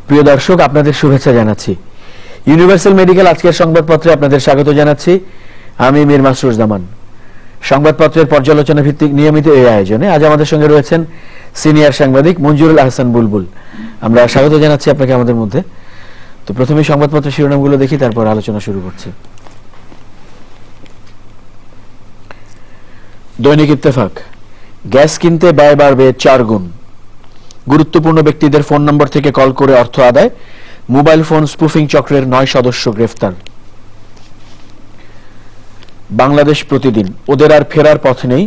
প্রিয় দর্শক, আপনাদের শুভেচ্ছা জানাচ্ছি। ইউনিভার্সাল মেডিকেল আজকের সংবাদপত্রে আপনাদের স্বাগত জানাচ্ছি। আমি মীর মাসরুর জামান। সংবাদপত্রের পর্যালোচনা ভিত্তিক নিয়মিত এই আয়োজনে আজ আমাদের সঙ্গে রয়েছেন সিনিয়র সাংবাদিক মঞ্জুরুল আহসান বুলবুল। আমরা স্বাগত জানাচ্ছি আপনাকে আমাদের মধ্যে। তো প্রথমে সংবাদপত্রের শিরোনামগুলো দেখি, তারপর আলোচনা শুরু করছি। দৈনিক ইত্তেফাক, গ্যাস কিনতে ব্যয় বাড়বে 4 গুণ। গুরুত্বপূর্ণ ব্যক্তিদের ফোন নম্বর থেকে কল করে অর্থ আদায়, মোবাইল ফোন স্পুফিং চক্রের 9 সদস্য গ্রেফতার। বাংলাদেশ প্রতিদিন, ওদের আর ফেরার পথ নেই,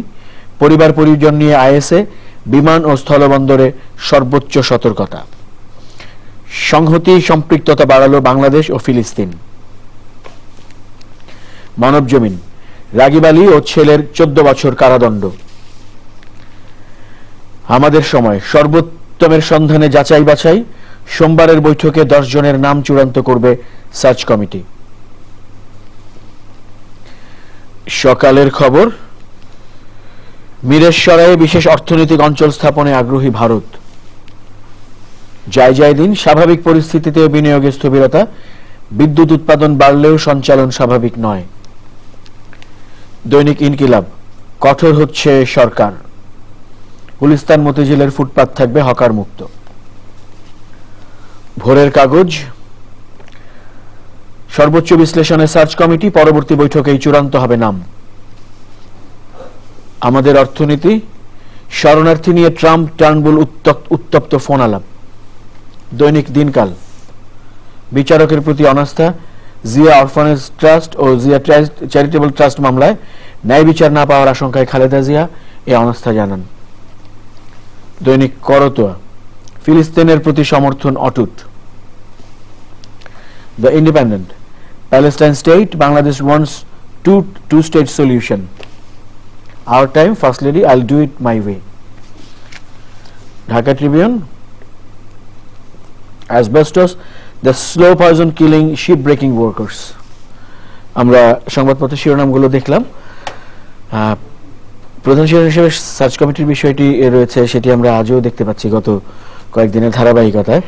পরিবার পরিজন নিয়ে আইএসএ, বিমান ও স্থলবন্দরে সর্বোচ্চ সতর্কতা। সংহতি সম্পৃক্ততা বাড়ালো বাংলাদেশ ও ফিলিস্তিন। মানবজমিন, রাগিব আলী ও ছেলের 14 বছর কারাদণ্ড। আমাদের সময়, সর্বোত্তমের সন্ধানে যাচাই বাছাই, সোমবারের বৈঠকে 10 জনের নাম চূড়ান্ত করবে সার্চ কমিটি। সকালের খবর, মিরেশ্বরায়ে বিশেষ অর্থনৈতিক অঞ্চল স্থাপনে আগ্রহী ভারত। যায় দিন, স্বাভাবিক পরিস্থিতিতে বিনিয়োগে স্থবিরতা, বিদ্যুৎ উৎপাদন বাড়লেও সঞ্চালন স্বাভাবিক নয়। দৈনিক ইনকিলাব, কঠোর হচ্ছে সরকার, গুলিস্তান মতিঝিলের ফুটপাত থাকবে হকার মুক্ত। ভোরের কাগজ, সর্বোচ্চ বিশ্লেষণে সার্চ কমিটি, পরবর্তী বৈঠকেই চূড়ান্ত হবে নাম। আমাদের অর্থনীতি, শরণার্থী নিয়ে ট্রাম্প টার্নবুল উত্তপ্ত ফোন আলাপ। দৈনিক দিনকাল, বিচারকের প্রতি অনাস্থা, জিয়া অরফানেজ ট্রাস্ট ও জিয়া চ্যারিটেবল ট্রাস্ট মামলায় ন্যায় বিচার না পাওয়ার আশঙ্কায় খালেদা জিয়া এ অনাস্থা জানান। দৈনিক করতোয়া, ফিলিস্তিনের প্রতি সমর্থন অটুট। The independent, Palestine state, Bangladesh wants two-state solution. Our time, First Lady, I'll do it my way. Dhaka Tribune, asbestos, the slow poison killing ship-breaking workers. আমরা সংবাদপত্রের শিরোনামগুলো দেখলাম। প্রধান শিরোনাম হিসেবে সার্চ কমিটির বিষয়টি রয়েছে, সেটি আমরা আজও দেখতে পাচ্ছি গত কয়েকদিনের ধারাবাহিকতায়।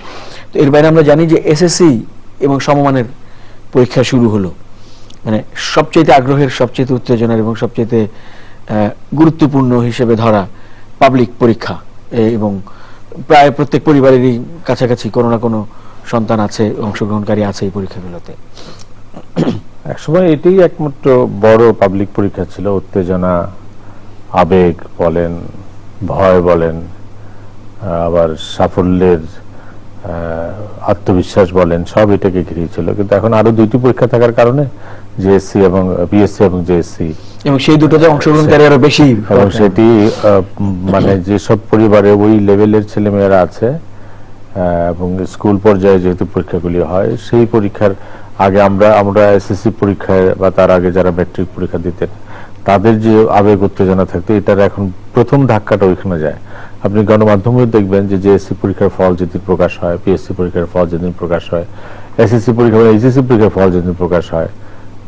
তো এর বাইরে আমরা জানি যে এসএসসি এবং সমমানের পরীক্ষা শুরু হলো। মানে সবচেয়ে আগ্রহের, সবচেয়ে উত্তেজনার এবং সবচেয়ে গুরুত্বপূর্ণ হিসেবে ধরা পাবলিক পরীক্ষা, এবং প্রায় প্রত্যেক পরিবারেরই কাছাকাছি কোনো না কোনো সন্তান আছে, অংশগ্রহণকারী আছে এই পরীক্ষাগুলোতে। একসময় এটাই একমাত্র বড় পাবলিক পরীক্ষা ছিল। উত্তেজনা, আবেগ বলেন, ভয় বলেন, আবার সাফল্যের আত্মবিশ্বাস বলেন, সব এটাকে ঘিরে ছিল। কিন্তু এখন আরো 2টি পরীক্ষা থাকার কারণে জেএসসি এবং বিএসসি এবং জেএসসি, এবং সেই দুটোতে অংশগ্রহণকারী আরো বেশি, এবং সেটি মানে যেসব পরিবারে ওই লেভেলের ছেলেমেয়েরা আছে এবং স্কুল পর্যায়ে যেহেতু পরীক্ষাগুলি হয়, সেই পরীক্ষার আগে আমরা এসএসসি পরীক্ষায় বা তার আগে যারা ম্যাট্রিক পরীক্ষা দিতেন তাদের যে আবেগ উত্তেজনা থাকতো, এটার এখন প্রথম ধাক্কাটা ওইখানে যায়। আপনি গণমাধ্যমেও দেখবেন যে জেএসসি পরীক্ষার ফল যেদিন প্রকাশ হয়, পিএসসি পরীক্ষার ফল যেদিন প্রকাশ হয়, এসএসসি পরীক্ষা বা এইচএসসি পরীক্ষার ফল যেদিন প্রকাশ হয়,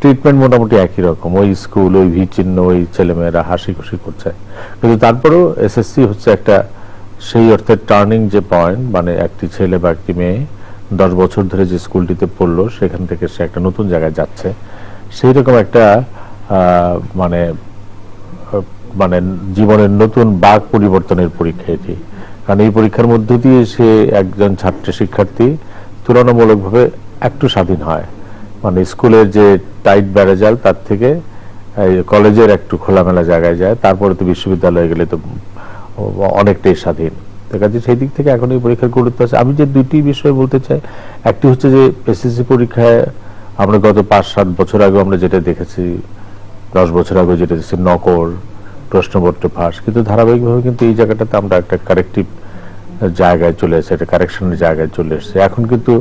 ট্রিটমেন্ট মোটামুটি একই রকম। ওই স্কুল, ওই ভি চিহ্ন, ওই ছেলেমেয়েরা হাসি খুশি করছে। কিন্তু তারপরেও এসএসসি হচ্ছে একটা সেই অর্থে টার্নিং যে পয়েন্ট, মানে একটি ছেলে বা একটি মেয়ে 10 বছর ধরে যে স্কুলটিতে পড়লো সেখান থেকে সে একটা নতুন জায়গায় যাচ্ছে, সেই রকম একটা মানে মানে জীবনের নতুন বাঁক পরিবর্তনের পরীক্ষা এটি। কারণ এই পরীক্ষার মধ্য দিয়ে সে একজন ছাত্র শিক্ষার্থী তুলনামূলকভাবে একটু স্বাধীন হয়। মানে স্কুলের যে টাইট ব্যারেজাল, তার থেকে কলেজের একটু খোলামেলা জায়গায় যায়, তারপরে তো বিশ্ববিদ্যালয়ে গেলে তো অনেকটাই স্বাধীন। তো কাজে সেই দিক থেকে এখন এই পরীক্ষার গুরুত্ব আছে। আমি যে 2টি বিষয় বলতে চাই, একটি হচ্ছে যে এসএসসি পরীক্ষায় আমরা গত 5-7 বছর আগে আমরা যেটা দেখেছি, 10 বছর আগে যেটা দেখছি, নকল প্রশ্নপত্র ফাঁস, কিন্তু ধারাবাহিকভাবে কিন্তু এই জায়গাটাতে আমরা একটা কারেক্টিভ জায়গায় চলে এসেছে, একটা কারেকশনের জায়গায় চলে এসেছে। এখন কিন্তু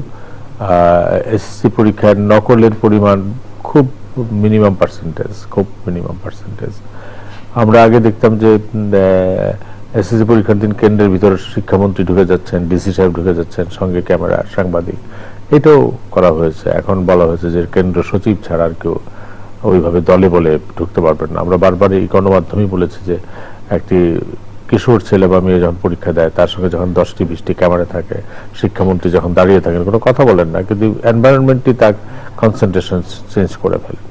এসএসসি পরীক্ষার নকলের পরিমাণ খুব মিনিমাম পার্সেন্টেজ। আমরা আগে দেখতাম যে এসএসসি পরীক্ষার দিন কেন্দ্রের ভিতরে শিক্ষামন্ত্রী ঢুকে যাচ্ছেন, ডিসি সাহেব ঢুকে যাচ্ছেন, সঙ্গে ক্যামেরা, সাংবাদিক, এটাও করা হয়েছে। এখন বলা হয়েছে যে কেন্দ্র সচিব ছাড়া আর কেউ ওইভাবে দলে বলে ঢুকতে পারবেন না। আমরা বারবার এই গণমাধ্যমেই বলেছি যে একটি কিশোর ছেলে বা মেয়ে যখন পরীক্ষা দেয় তার সঙ্গে যখন 10টি-20টি ক্যামেরা থাকে, শিক্ষামন্ত্রী যখন দাঁড়িয়ে থাকেন কোনো কথা বলেন না, কিন্তু এনভায়রনমেন্টই তার কনসেন্ট্রেশন চেঞ্জ করে ফেলে।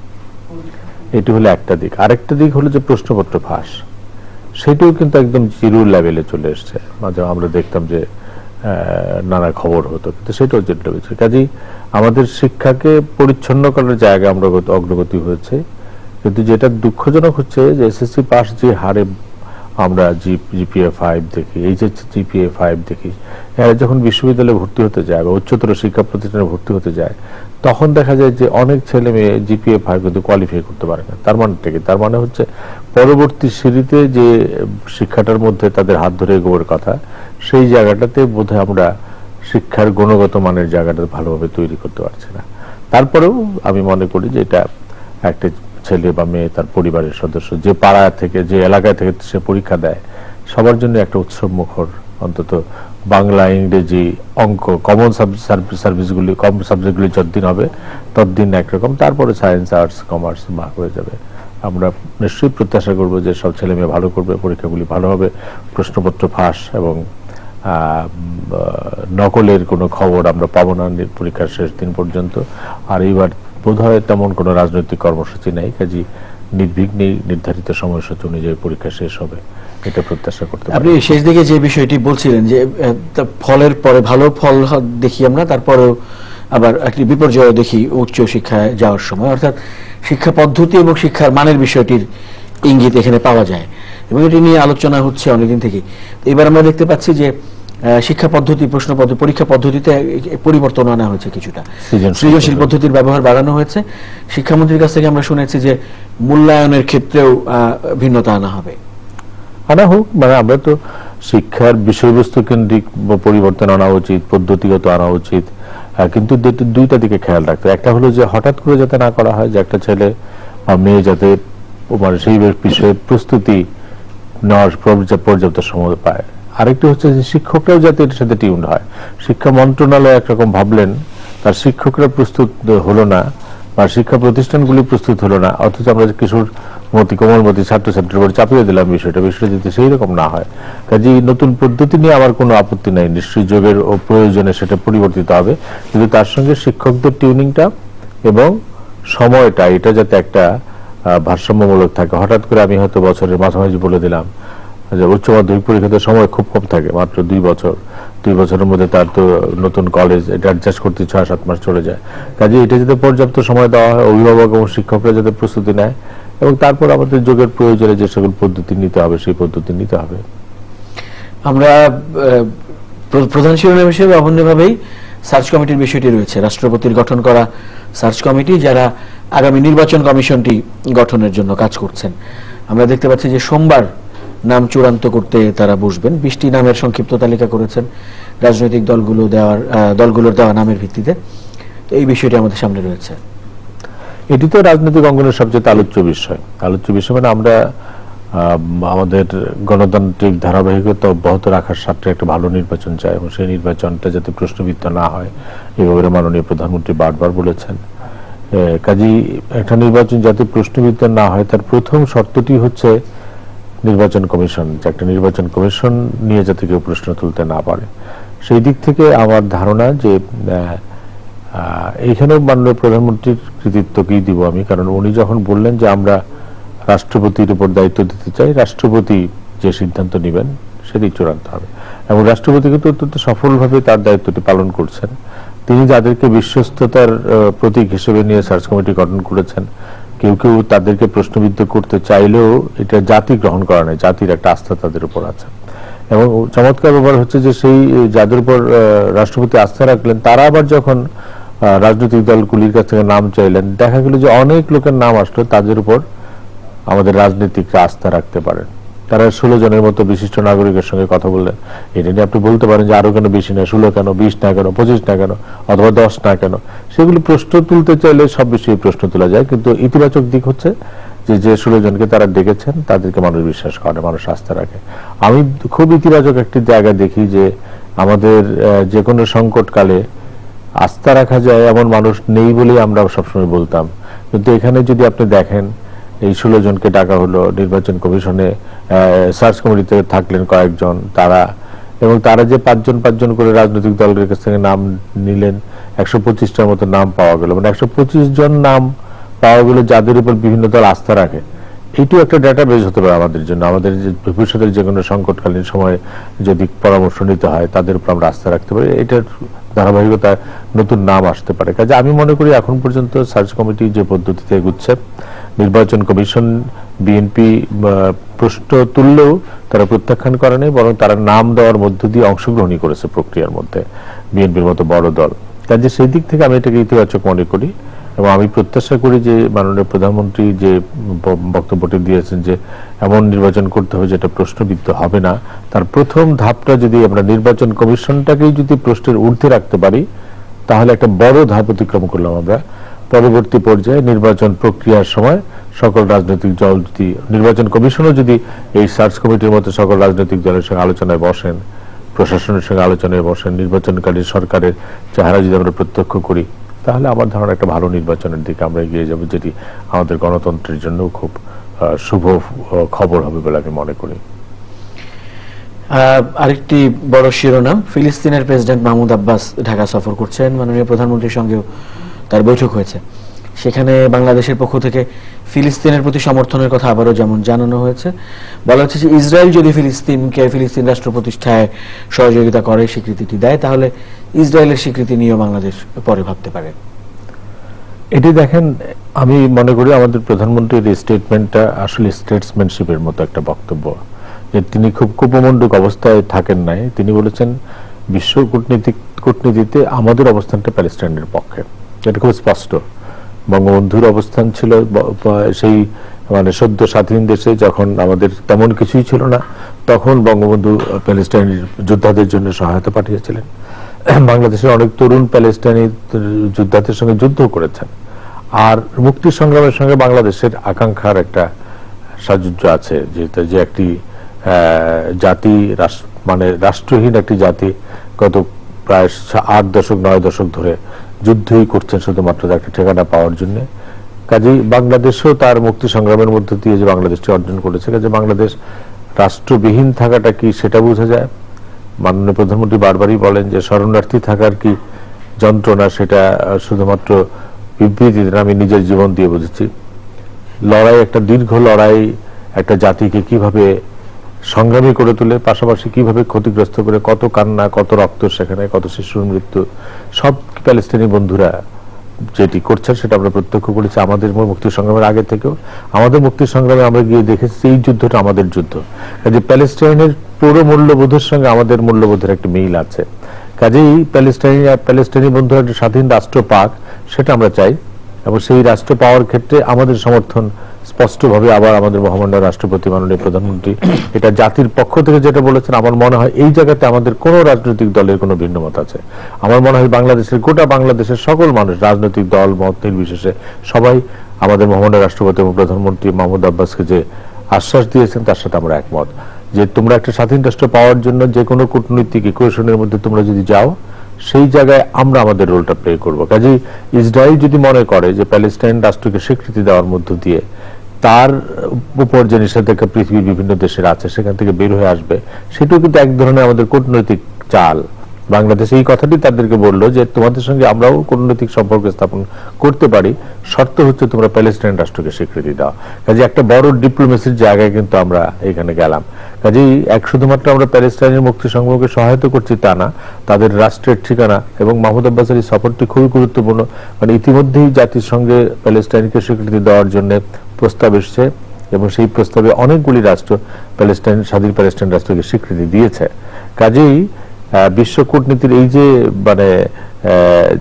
এটি হলো একটা দিক। আরেকটা দিক হলো যে প্রশ্নপত্র ফাঁস, সেটাও কিন্তু একদম জিরো লেভেলে চলে এসছে। মাঝে আমরা দেখতাম যে নানা খবর হতো, কিন্তু সেটাও জিরো লেভেলে। কাজেই আমাদের শিক্ষাকে পরিচ্ছন্ন করার জায়গায় আমরা অগ্রগতি হয়েছে, কিন্তু যেটা দুঃখজনক হচ্ছে যে এসএসসি পাস যে হারে আমরা জিপিএ 5 দেখি, এইচএসসি জিপিএ 5 দেখি, এরা যখন বিশ্ববিদ্যালয়ে ভর্তি হতে যায় বা উচ্চতর শিক্ষা প্রতিষ্ঠানে ভর্তি হতে যায়, তখন দেখা যায় যে অনেক ছেলে মেয়ে জিপিএ 5 কিন্তু কোয়ালিফাই করতে পারে না। তার মানেটা কি? তার মানে হচ্ছে পরবর্তী সিঁড়িতে যে শিক্ষাটার মধ্যে তাদের হাত ধরে এগোবার কথা, সেই জায়গাটাতে বোধহয় আমরা শিক্ষার গুণগত মানের জায়গাটা ভালোভাবে তৈরি করতে পারছি না। তারপরেও আমি মনে করি যে এটা একটা ছেলে বা মেয়ে, তার পরিবারের সদস্য, যে পাড়া থেকে যে এলাকায় থেকে সে পরীক্ষা দেয়, সবার জন্য একটা উৎসব মুখর, অন্তত বাংলা, ইংরেজি, অঙ্ক, কমন সার্ভিসগুলি, কম সাবজেক্টগুলি যতদিন হবে ততদিন একরকম, তারপরে সায়েন্স, আর্টস, কমার্স ভাগ হয়ে যাবে। আমরা নিশ্চয়ই প্রত্যাশা করব যে সব ছেলে মেয়ে ভালো করবে, পরীক্ষাগুলি ভালো হবে, প্রশ্নপত্র ফাঁস এবং নকলের কোনো খবর আমরা পাবো না পরীক্ষার শেষ দিন পর্যন্ত। আর এইবার বোধহয় তেমন কোনো রাজনৈতিক কর্মসূচি নেই, কাজেই নির্বিঘ্নেই নির্ধারিত সময়সূচি অনুযায়ী পরীক্ষা শেষ হবে, এটা প্রত্যাশা করতে পারি। আপনি শেষ দিকে যে বিষয়টি বলছিলেন যে ফলের পরে ভালো ফল দেখি আমরা, তারপরেও আবার একটি বিপর্যয় দেখি উচ্চ শিক্ষায় যাওয়ার সময়, অর্থাৎ শিক্ষা পদ্ধতি এবং শিক্ষার মানের বিষয়টির ইঙ্গিত এখানে পাওয়া যায় এবং এটি নিয়ে আলোচনা হচ্ছে অনেকদিন থেকে। এবার আমরা দেখতে পাচ্ছি যে শিক্ষা পদ্ধতি, প্রশ্ন পদ্ধতি, পরীক্ষা পদ্ধতিতে পরিবর্তন আনা হয়েছে, কিছুটা সৃজনশীল পদ্ধতির ব্যবহার বাড়ানো হয়েছে। শিক্ষামন্ত্রীর কাছ থেকে আমরা শুনেছি যে মূল্যায়নের ক্ষেত্রেও ভিন্নতা আনা হবে। আনা হোক, মানে আমরা তো শিক্ষার বিষয়বস্তু কেন্দ্রিক পরিবর্তন আনা উচিত, পদ্ধতিগত আনা উচিত, কিন্তু দুইটা দিকে খেয়াল রাখতে। একটা হলো যে হঠাৎ করে যাতে না করা হয়, যে একটা ছেলে বা মেয়ে যাতে মানে সেই বিষয়ে প্রস্তুতি নেওয়ার পর্যাপ্ত সময় পায়। আরেকটি হচ্ছে যে শিক্ষকরাও যাতে এটার সাথে টিউন হয়। শিক্ষা মন্ত্রণালয় একরকম ভাবলেন, তার শিক্ষকরা প্রস্তুত হলো না বা শিক্ষা প্রতিষ্ঠানগুলি প্রস্তুত হলো না, অথচ আমরা কিশোরমতি, কোমলমতি ছাত্রছাত্রীর উপর চাপিয়ে দিলাম বিষয়টা যাতে সেই রকম না হয়। কাজেই নতুন পদ্ধতি নিয়ে আমার কোনো আপত্তি নাই, নিশ্চয়ই যোগের ও প্রয়োজনে সেটা পরিবর্তিত হবে, কিন্তু তার সঙ্গে শিক্ষকদের টিউনিংটা এবং সময়টা, এটা যাতে একটা ভারসাম্যমূলক থাকে। হঠাৎ করে আমি হয়তো বছরের মাঝামাঝি বলে দিলাম যে উচ্চ মাধ্যমিক পরীক্ষাতে সময় খুব কম থাকে, মাত্র 2 বছর, 2 বছরের মধ্যে তার তো নতুন কলেজ, এটা অ্যাডজাস্ট করতে 6-7 মাস চলে যায়। কাজে এটা যাতে পর্যাপ্ত সময় দেওয়া হয়, অভিভাবক এবং শিক্ষকরা যাতে প্রস্তুতি নেয়, এবং তারপর আমাদের যোগের প্রয়োজনে যে সকল পদ্ধতি নিতে হবে সেই পদ্ধতি নিতে হবে। আমরা প্রধান শিরোনাম হিসেবে অবন্যভাবেই সার্চ কমিটির বিষয়টি রয়েছে, রাষ্ট্রপতির গঠন করা সার্চ কমিটি, যারা আগামী নির্বাচন কমিশনটি গঠনের জন্য কাজ করছেন। আমরা দেখতে পাচ্ছি যে সোমবার নাম চূড়ান্ত করতে তারা বসবেন। 20টি নামের সংক্ষিপ্ত তালিকা করেছেন রাজনৈতিক দলগুলোর দেওয়া নামের ভিত্তিতে। এই বিষয়টি আমাদের সামনে রয়েছে। এটি তো রাজনৈতিক অঙ্গনের সবচেয়ে আলোচ্য বিষয়। মানে আমরা আমাদের গণতান্ত্রিক ধারাবাহিকতা অব্যাহত রাখার স্বার্থে একটা ভালো নির্বাচন চাই, এবং সেই নির্বাচনটা যাতে প্রশ্নবিদ্ধ না হয় এই ব্যাপারে মাননীয় প্রধানমন্ত্রী বারবার বলেছেন। কাজেই একটা নির্বাচন যাতে প্রশ্নবিদ্ধ না হয়, তার প্রথম শর্তটি হচ্ছে নির্বাচন কমিশন, যে একটা নির্বাচন কমিশন নিয়ে যাতে কেউ প্রশ্ন তুলতে না পারে। সেই দিক থেকে আমার ধারণা যে এইখানেও মাননীয় প্রধানমন্ত্রীর কৃতিত্বকেই দিব আমি, কারণ উনি যখন বললেন যে আমরা রাষ্ট্রপতির উপর দায়িত্ব দিতে চাই, রাষ্ট্রপতি যে সিদ্ধান্ত নেবেন সেটাই চূড়ান্ত হবে, এবং রাষ্ট্রপতি কিন্তু অত্যন্ত সফলভাবে তার দায়িত্বটি পালন করছেন। তিনি যাদেরকে বিশ্বস্ততার প্রতীক হিসেবে নিয়ে সার্চ কমিটি গঠন করেছেন, কেউ কেউ তাদেরকে প্রশ্নবিদ্ধ করতে চাইলেও এটা জাতি গ্রহণ করা নয়, জাতির একটা আস্থা তাদের উপর আছে। এবং চমৎকার ব্যাপার হচ্ছে যে সেই যাদের উপর রাষ্ট্রপতি আস্থা রাখলেন, তারা আবার যখন রাজনৈতিক দলগুলির কাছ থেকে নাম চাইলেন, দেখা গেল যে অনেক লোকের নাম আসলো তাদের উপর আমাদের রাজনীতিকরা আস্থা রাখতে পারেন। তারা 16 জনের মতো বিশিষ্ট নাগরিকের সঙ্গে কথা বললেন। এটা নিয়ে আপনি বলতে পারেন যে আরো কেন বেশি না, 16 কেন, 20 না কেন, 25 না কেন, অথবা 10 না কেন। সেগুলি প্রশ্ন তুলতে চাইলে সব বিষয়ে প্রশ্ন তোলা যায়, কিন্তু ইতিবাচক দিক হচ্ছে যে 16 জনকে তারা ডেকেছেন তাদেরকে মানুষ বিশ্বাস করে, মানুষ আস্থা রাখে। আমি খুব ইতিবাচক একটি জায়গা দেখি যে আমাদের যে কোনো সংকটকালে আস্থা রাখা যায় এমন মানুষ নেই বলেই আমরা সবসময় বলতাম, কিন্তু এখানে যদি আপনি দেখেন এই 16 জনকে ডাকা হলো নির্বাচন কমিশনে, সার্চ কমিটিতে থাকলেন কয়েকজন তারা, এবং তারা যে পাঁচজন করে রাজনৈতিক দলের কাছ থেকে নাম নিলেন, 125টার মতো নাম পাওয়া গেল, মানে 125 জন নাম পাওয়া গেল যাদের উপর বিভিন্ন দল আস্থা রাখে। এইটিও একটা ডেটাবেজ হতে পারে আমাদের জন্য, আমাদের যে ভবিষ্যতের যে কোনো সংকটকালীন সময়ে যদি পরামর্শ নিতে হয় তাদের উপর আমরা আস্থা রাখতে পারি। এটার ধারাবাহিকতা নতুন নাম আসতে পারে। কাজে আমি মনে করি এখন পর্যন্ত সার্চ কমিটি যে পদ্ধতিতে এগুচ্ছে, নির্বাচন কমিশন বিএনপি প্রশ্ন তুললেও তারা প্রত্যাখ্যান করে নাই, বরং তারা নাম দেওয়ার মধ্য দিয়ে অংশগ্রহণই করেছে প্রক্রিয়ার মধ্যে, বিএনপির মতো বড় দল। কাজে সেই দিক থেকে আমি এটাকে ইতিবাচক মনে করি, এবং আমি প্রত্যাশা করি যে মাননীয় প্রধানমন্ত্রী যে বক্তব্যটি দিয়েছেন যে এমন নির্বাচন করতে হবে যেটা প্রশ্নবিদ্ধ হবে না, তার প্রথম ধাপটা যদি আমরা নির্বাচন কমিশনটাকেই যদি প্রশ্নের ঊর্ধ্বে রাখতে পারি, তাহলে একটা বড় ধাপ অতিক্রম করলাম আমরা। পরবর্তী পর্যায়ে নির্বাচন প্রক্রিয়ার সময় সকল রাজনৈতিক দল যদি, নির্বাচন কমিশনও যদি এই সার্চ কমিটির মতো সকল রাজনৈতিক দলের সঙ্গে আলোচনায় বসেন, প্রশাসনের সঙ্গে আলোচনায় বসেন, নির্বাচনকারী সরকারের চেহারা যদি আমরা প্রত্যক্ষ করি, তাহলে আমার ধারণা একটা ভালো নির্বাচনের দিকে আমরা এগিয়ে যাব, যেটি আমাদের গণতন্ত্রের জন্য খুব শুভ খবর হবে বলে আমি মনে করি। আরেকটি বড় শিরোনাম, ফিলিস্তিনের প্রেসিডেন্ট মাহমুদ আব্বাস ঢাকা সফর করছেন, মাননীয় প্রধানমন্ত্রীর সঙ্গেও তার বৈঠক হয়েছে। সেখানে বাংলাদেশের পক্ষ থেকে ফিলিস্তিনের প্রতি সমর্থনের কথা আবারও যেমন জানানো হয়েছে, বলা হচ্ছে যে ইসরায়েল যদি ফিলিস্তিন রাষ্ট্র প্রতিষ্ঠায় সহযোগিতা করে, স্বীকৃতিটি দেয়, তাহলে ইসরায়েলের স্বীকৃতি নিয়েও বাংলাদেশ পরে ভাবতে পারে। এটি দেখেন, আমি মনে করি আমাদের প্রধানমন্ত্রীর এই স্টেটমেন্টটা আসলে স্টেটসম্যানশিপের মতো একটা বক্তব্য, যে তিনি খুব কুপমণ্ডুক অবস্থায় থাকেন নাই। তিনি বলেছেন বিশ্ব কূটনীতিতে আমাদের অবস্থানটা প্যালেস্টাইনের পক্ষে, এটা খুব স্পষ্ট। বঙ্গবন্ধুর অবস্থান ছিল সেই মানে সদ্য স্বাধীন দেশে, যখন আমাদের তেমন কিছুই ছিল না, তখন বঙ্গবন্ধু প্যালেস্টাইনের যোদ্ধাদের জন্য সহায়তা পাঠিয়েছিলেন। বাংলাদেশের অনেক তরুণ প্যালেস্টাইনি যোদ্ধাদের সঙ্গে যুদ্ধ করেছেন। আর মুক্তি সংগ্রামের সঙ্গে বাংলাদেশের আকাঙ্ক্ষার একটা সাযুজ্য আছে, যে একটি জাতি, মানে রাষ্ট্রহীন একটি জাতি গত প্রায় 8 দশক 9 দশক ধরে যুদ্ধই করছেন শুধুমাত্র একটা ঠিকানা পাওয়ার জন্য। কাজেই বাংলাদেশও তার মুক্তি সংগ্রামের মধ্য দিয়ে যে বাংলাদেশটি অর্জন করেছে, কাজে বাংলাদেশ রাষ্ট্রবিহীন থাকাটা কি সেটা বোঝা যায়। মাননীয় প্রধানমন্ত্রী বারবারই বলেন যে শরণার্থী থাকার কি যন্ত্রণা, সেটা শুধুমাত্র বিবৃতিতে আমি নিজের জীবন দিয়ে বুঝেছি। লড়াই, একটা দীর্ঘ লড়াই একটা জাতিকে কিভাবে সংগ্রামী করে তোলে, পাশাপাশি কিভাবে ক্ষতিগ্রস্ত করে, কত কান্না, কত রক্ত, সেখানে কত শিশুর মৃত্যু, সব প্যালেস্টাইনি বন্ধুরা যেটি করছেন সেটা আমরা প্রত্যক্ষ করেছি আমাদের মুক্তি সংগ্রামের আগে থেকেও। আমাদের মুক্তি সংগ্রামে আমরা গিয়ে দেখেছি এই যুদ্ধটা আমাদের যুদ্ধ। কাজে প্যালেস্টাইনের পুরো মূল্যবোধের সঙ্গে আমাদের মূল্যবোধের একটা মিল আছে। কাজেই প্যালেস্টাইনি বন্ধুরা একটা স্বাধীন রাষ্ট্র পাক, সেটা আমরা চাই, এবং সেই রাষ্ট্র পাওয়ার ক্ষেত্রে আমাদের সমর্থন স্পষ্টভাবে আবার আমাদের মহামান্য রাষ্ট্রপতি মাননীয় প্রধানমন্ত্রী এটা জাতির পক্ষ থেকে যেটা বলেছেন, আমার মনে হয় এই জায়গাতে আমাদের কোনো রাজনৈতিক দলের কোনো ভিন্নমত আছে। আমার মনে হয় গোটা বাংলাদেশের সকল মানুষ, রাজনৈতিক দল মত নির্বিশেষে সবাই আমাদের মহামান্য রাষ্ট্রপতি এবং প্রধানমন্ত্রী মাহমুদ আব্বাসকে যে আশ্বাস দিয়েছেন তার সাথে আমরা একমত, যে তোমরা একটা স্বাধীন রাষ্ট্র পাওয়ার জন্য যে কোনো কূটনৈতিক ইকুয়েশনের মধ্যে তোমরা যদি যাও, সেই জায়গায় আমরা আমাদের রোলটা প্লে করব। কাজেই ইসরায়েল যদি মনে করে যে প্যালেস্টাইন রাষ্ট্রকে স্বীকৃতি দেওয়ার মধ্য দিয়ে তার উপর যে নিষেধাজ্ঞা পৃথিবীর বিভিন্ন দেশের আছে সেখান থেকে বের হয়ে আসবে, সেটাও কিন্তু এক ধরনের আমাদের কূটনৈতিক চাল। বাংলাদেশ এই কথাটি তাদেরকে বললো যে তোমাদের সঙ্গে আমরাও কূটনৈতিক সম্পর্ক স্থাপন করতে পারি, শর্ত হচ্ছে তোমরা প্যালেস্টাইন রাষ্ট্রকে স্বীকৃতি দাও। কাজে একটা বড় ডিপ্লোমেসির জায়গায় কিন্তু আমরা এখানে গেলাম। কাজেই শুধুমাত্র আমরা প্যালেস্টাইনের মুক্তি সংগ্রামকে সহায়তা করছি তা না, তাদের রাষ্ট্রের ঠিকানা এবং মাহমুদ আব্বাসের এই সফরটি খুবই গুরুত্বপূর্ণ। মানে ইতিমধ্যেই জাতিসংঘে প্যালেস্টাইনকে স্বীকৃতি দেওয়ার জন্য প্রস্তাব এসছে, এবং সেই প্রস্তাবে অনেকগুলি রাষ্ট্র স্বাধীন প্যালেস্টাইন রাষ্ট্রকে স্বীকৃতি দিয়েছে। কাজেই বিশ্ব কূটনীতির এই যে মানে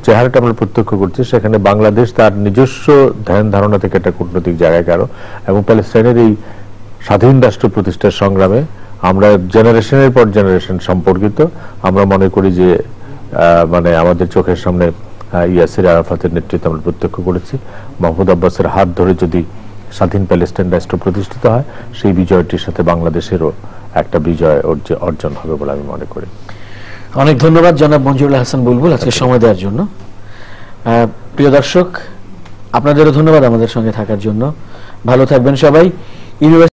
চেহারাটা আমরা প্রত্যক্ষ করছি, সেখানে বাংলাদেশ তার নিজস্ব ধ্যান ধারণা থেকে একটা কূটনৈতিক জায়গায় গেল, এবং প্যালেস্টাইনের এই স্বাধীন রাষ্ট্র প্রতিষ্ঠার সংগ্রামে আমরা জেনারেশনের পর জেনারেশন সম্পর্কিত। আমরা মনে করি যে মানে আমাদের চোখের সামনে ইয়াসির আরাফাতের নেতৃত্বে আমরা প্রত্যক্ষ করেছি, মাহমুদ আব্বাসের হাত ধরে যদি স্বাধীন প্যালেস্টাইন রাষ্ট্র প্রতিষ্ঠিত হয়, সেই বিজয়টির সাথে বাংলাদেশেরও একটা বিজয় অর্জন হবে বলে আমি মনে করি। অনেক ধন্যবাদ জনাব মঞ্জুরুল হাসান বুলবুল আজকে সময় দেওয়ার জন্য। প্রিয় দর্শক, আপনাদেরও ধন্যবাদ আমাদের সঙ্গে থাকার জন্য। ভালো থাকবেন সবাই। ইউনিভার্সিটি